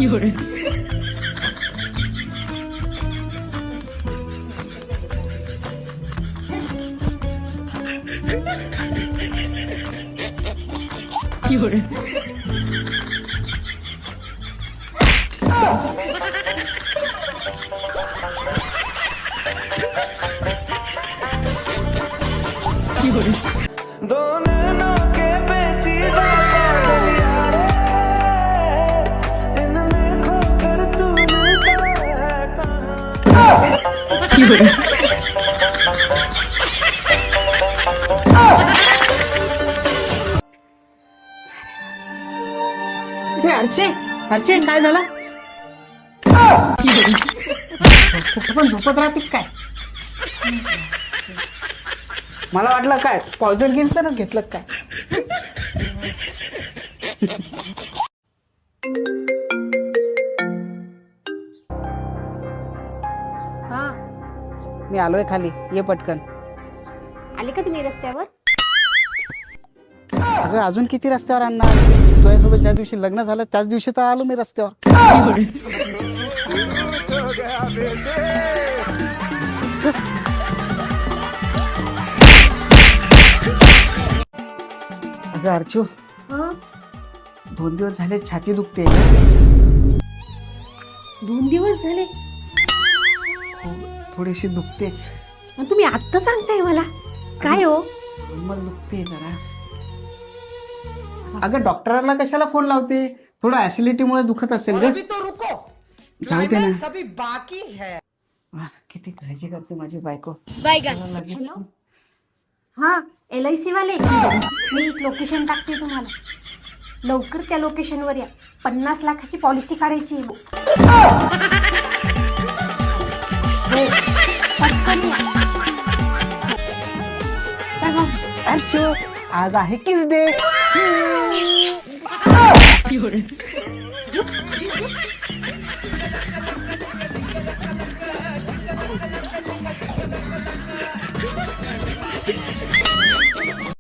有人，有人，有人。 दोनों के पेचीदा सागरिया रे, इनमें खोकर तू मिलता है कहाँ? 有人， अर्चे अर्चे काय झालं? 有人， कुठं पण झोपत राहते काय? मला वाटलं काय पॉयझन गिन्सनच घेतलं काय? हा मी आलोय खाली, ये पटकन. आले का तुम्ही रस्त्यावर? अगं अजून किती रस्त्यावर आणणार? तुझ्यासोबत ज्या दिवशी लग्न झालं त्याच दिवशी तर आलो मी रस्त्यावर. 有人， अगं अर्चू, हा 2 दिवस झाले छाती दुखते. 2 दिवस झाले. थोडीशी दुखतेच. मग तुम्ही आत्ता सांगताय मला काय हो? मग दुखते जरा. अगं डॉक्टरांना कशाला फोन लावते? थोडं ऍसिडिटी मुळे दुखत असेल ग. जाऊ दे ना. किती काळजी करते माझी बायको. हॅलो हा LIC वाले मी एक लोकेशन टाकते तुम्हाला. लवकर त्या लोकेशनवर या. 50 लाखाची पॉलिसी काढायची आहे. हो, पटकन या. चला. अर्चू, आज आहे किस डे. 有人，